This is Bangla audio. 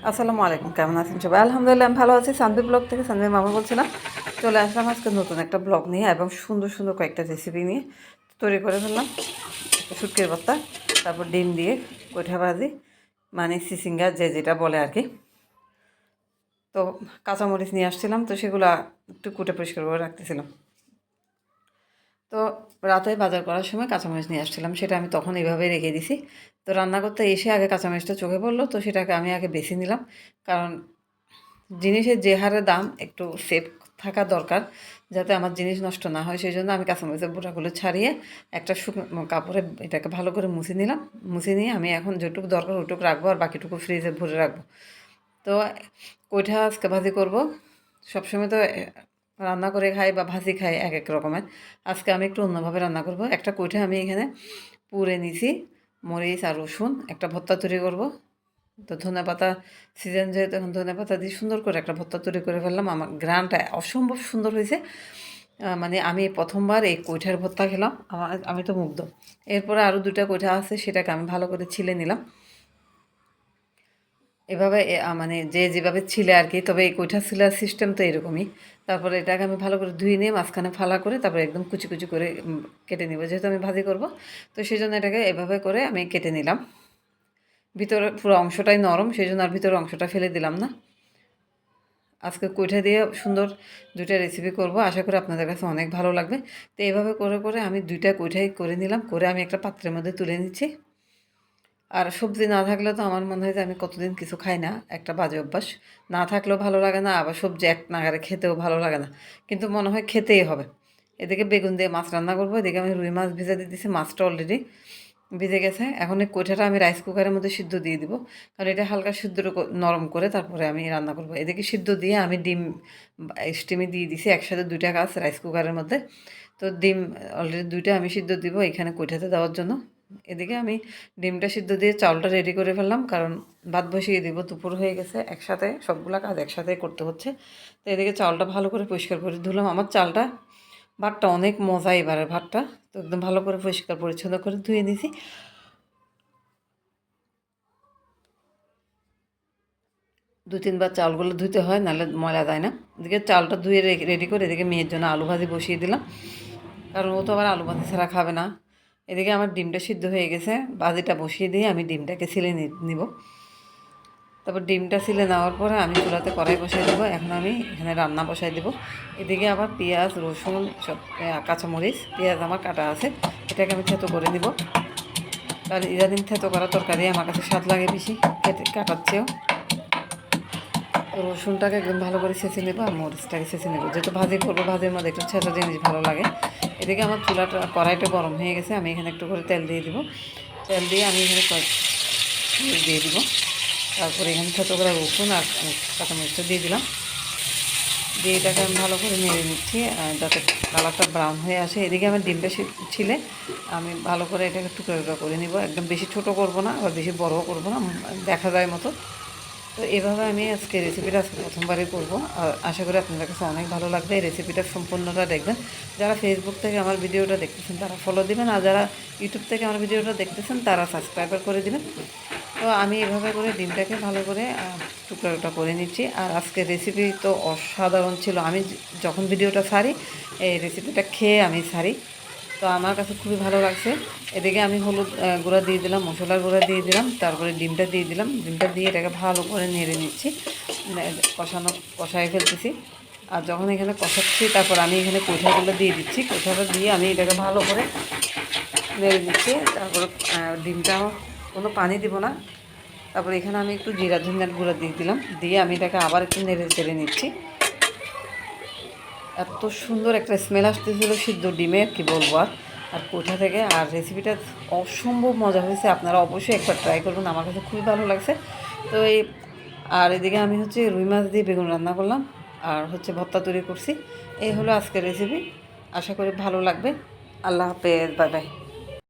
আসসালামু আলাইকুম, কেমন আছেন সবাই? আলহামদুলিল্লাহ আমি ভালো আছি। সানভি ব্লগ থেকে সানভি মামা বলছিলাম। চলে আসলাম আজকে নতুন একটা ব্লগ নিয়ে এবং সুন্দর সুন্দর কয়েকটা রেসিপি নিয়ে তৈরি করে ফেললাম। শুটকির ভর্তা, তারপর ডিম দিয়ে কইঠা ভাজি, মানে সিসিঙ্গা যে যেটা বলে আর কি। তো কাঁচামরিচ নিয়ে আসছিলাম, তো সেগুলো একটু কুটে পরিষ্কার করে রাখতেছিলাম। তো রাতে বাজার করার সময় কাঁচামরিচ নিয়ে আসছিলাম, সেটা আমি তখন এইভাবে রেখে দিছি। তো রান্না করতে এসে আগে কাঁচামরিচটা চোখে পড়লো, তো সেটাকে আমি আগে বেছে নিলাম। কারণ জিনিসের যে হারে দাম একটু সেফ থাকা দরকার, যাতে আমার জিনিস নষ্ট না হয়। সেই জন্য আমি কাঁচামরিচের বোঁটাগুলো ছাড়িয়ে একটা শুকনো কাপড়ে এটাকে ভালো করে মুছে নিলাম। মুছে নিয়ে আমি এখন যেটুকু দরকার ওটুকু রাখবো, আর বাকিটুকু ফ্রিজে ভরে রাখবো। তো কইঠা আজকে ভাজি করব। সবসময় তো রান্না করে খাই বা ভাজি খাই এক এক রকমের। আজকে আমি একটু অন্যভাবে রান্না করব। একটা কইঠা আমি এখানে পুড়ে নিছি, মরিচ আর রসুন, একটা ভর্তা তৈরি করব। তো ধনেপাতা সিজন যেহেতু, এখন ধনেপাতা দিয়ে সুন্দর করে একটা ভর্তা তৈরি করে ফেললাম। আমার গ্রানটা অসম্ভব সুন্দর হয়েছে। মানে আমি প্রথমবার এই কইঠার ভর্তা খেলাম, আমি তো মুগ্ধ। এরপরে আরও দুটা কইঠা আছে, সেটাকে আমি ভালো করে ছিলে নিলাম। এভাবে মানে যে যেভাবে ছিলে আর কি, তবে এই কইঠা ছিলার সিস্টেম তো এরকমই। তারপরে এটাকে আমি ভালো করে ধুয়ে নিয়ে মাঝখানে ফালা করে তারপরে একদম কুচি কুচি করে কেটে নিব, যেহেতু আমি ভাজি করব। তো সেই জন্য এটাকে এভাবে করে আমি কেটে নিলাম। ভিতরে পুরো অংশটাই নরম, সেই জন্য আর ভিতরের অংশটা ফেলে দিলাম না। আজকে কইঠা দিয়ে সুন্দর দুইটা রেসিপি করব, আশা করি আপনাদের কাছে অনেক ভালো লাগবে। তো এইভাবে করে করে আমি দুইটা কইঠাই করে নিলাম, করে আমি একটা পাত্রের মধ্যে তুলে নিচ্ছি। আর সবজি না থাকলে তো আমার মনে হয় যে আমি কতদিন কিছু খাই না, একটা বাজে অভ্যাস। না থাকলেও ভালো লাগে না, আবার সবজি এক নাগারে খেতেও ভালো লাগে না, কিন্তু মনে হয় খেতেই হবে। এদিকে বেগুন দিয়ে মাছ রান্না করবো, এদিকে আমি রুই মাছ ভেজে দিয়ে দিচ্ছি। মাছটা অলরেডি ভিজে গেছে। এখন এই কইঠাটা আমি রাইস কুকারের মধ্যে সিদ্ধ দিয়ে দিব, কারণ এটা হালকা সিদ্ধ নরম করে তারপরে আমি রান্না করব। এদিকে সিদ্ধ দিয়ে আমি ডিম স্টিমে দিয়ে দিছি একসাথে, দুইটা কাজ রাইস কুকারের মধ্যে। তো ডিম অলরেডি দুইটা আমি সিদ্ধ দিব এখানে কইঠাতে দেওয়ার জন্য। এদিকে আমি ডিমটা সিদ্ধ দিয়ে চাউলটা রেডি করে ফেললাম, কারণ ভাত বসিয়ে দিব, দুপুর হয়ে গেছে, একসাথে সবগুলা কাজ একসাথে করতে হচ্ছে। তো এদিকে চাউলটা ভালো করে পরিষ্কার করে ধুলাম। আমার চালটা ভাতটা অনেক মজা, এবারের ভাতটা তো একদম ভালো করে পরিষ্কার পরিচ্ছন্ন করে ধুয়ে নিয়েছি। দু তিনবার চাউলগুলো ধুতে হয়, নাহলে ময়লা যায় না। এদিকে চালটা ধুয়ে রেডি করে এদিকে মেয়ের জন্য আলু ভাজি বসিয়ে দিলাম, কারণ ও তো আবার আলু ভাজি ছাড়া খাবে না। এদিকে আমার ডিমটা সিদ্ধ হয়ে গেছে, ভাজিটা বসিয়ে দিয়ে আমি ডিমটাকে ছিলে নিব। তারপর ডিমটা ছিলে নেওয়ার পরে আমি চুলাতে কড়াই বসাই দেবো। এখন আমি এখানে রান্না বসাই দেবো। এদিকে আবার পেঁয়াজ রসুন সব, কাঁচামরিচ, পেঁয়াজ আমার কাটা আছে, এটাকে আমি থেতো করে নিব। কারণ ইদানিং থেতো করা তরকারি আমার কাছে স্বাদ লাগে বেশি কাটার চেয়েও। রসুনটাকে একদম ভালো করে ছেঁচে নেবো আর মরিচটাকে ছেঁচে নেবো, যেহেতু ভাজি করবো, ভাজির মধ্যে একটু ছেঁচা জিনিস ভালো লাগে। এদিকে আমার চুলাটা কড়াইটা গরম হয়ে গেছে, আমি এখানে একটু করে তেল দিয়ে দিব। তেল দিয়ে আমি এখানে দিয়ে দিব। তারপরে এখানে ছোটো করে রসুন আর কাঁচামরিচটা দিয়ে দিলাম। দিয়ে এটাকে আমি ভালো করে নেড়ে নিচ্ছি যাতে কালারটা ব্রাউন হয়ে আসে। এদিকে আমার ডিমটা ছিলে আমি ভালো করে এটাকে টুকরো টুকরো করে নিব। একদম বেশি ছোট করব না, আবার বেশি বড়ও করব না, দেখা যায় মতো। তো এভাবে আমি আজকে রেসিপিটা প্রথমবারই করবো, আর আশা করি আপনাদের কাছে অনেক ভালো লাগবে। এই রেসিপিটা সম্পূর্ণটা দেখবেন। যারা ফেসবুক থেকে আমার ভিডিওটা দেখতেছেন তারা ফলো দিবেন, আর যারা ইউটিউব থেকে আমার ভিডিওটা দেখতেছেন তারা সাবস্ক্রাইবার করে দিবেন। তো আমি এভাবে করে ডিমটাকে ভালো করে টুকরোটা করে নিচ্ছি। আর আজকে রেসিপি তো অসাধারণ ছিল। আমি যখন ভিডিওটা ছাড়ি, এই রেসিপিটা খেয়ে আমি ছাড়ি, তো আমার কাছে খুবই ভালো লাগছে। এদিকে আমি হলুদ গুঁড়া দিয়ে দিলাম, মশলার গুঁড়া দিয়ে দিলাম, তারপরে ডিমটা দিয়ে দিলাম। ডিমটা দিয়ে এটাকে ভালো করে নেড়ে নিচ্ছি, কষাই ফেলতেছি। আর যখন এখানে কষাচ্ছি, তারপর আমি এখানে কইঠাগুলো দিয়ে দিচ্ছি। কইঠাটা দিয়ে আমি এটাকে ভালো করে নেড়ে নিচ্ছি। তারপরে ডিমটা, কোনো পানি দিব না। তারপরে এখানে আমি একটু জিরা ধনিয়ার গুঁড়া দিয়ে দিলাম, দিয়ে আমি এটাকে আবার একটু নেড়ে চেড়ে নিচ্ছি। এত সুন্দর একটা স্মেল আসতেছিল সিদ্ধ ডিমের, কি বলবো আর। আর কোথা থেকে, আর রেসিপিটা অসম্ভব মজা হয়েছে, আপনারা অবশ্যই একবার ট্রাই করবেন, আমার কাছে খুবই ভালো লাগছে। তো এই, আর এদিকে আমি হচ্ছে রুই মাছ দিয়ে বেগুন রান্না করলাম, আর হচ্ছে ভর্তা তৈরি করছি। এই হলো আজকের রেসিপি, আশা করি ভালো লাগবে। আল্লাহ হাফেজ, বাই বাই।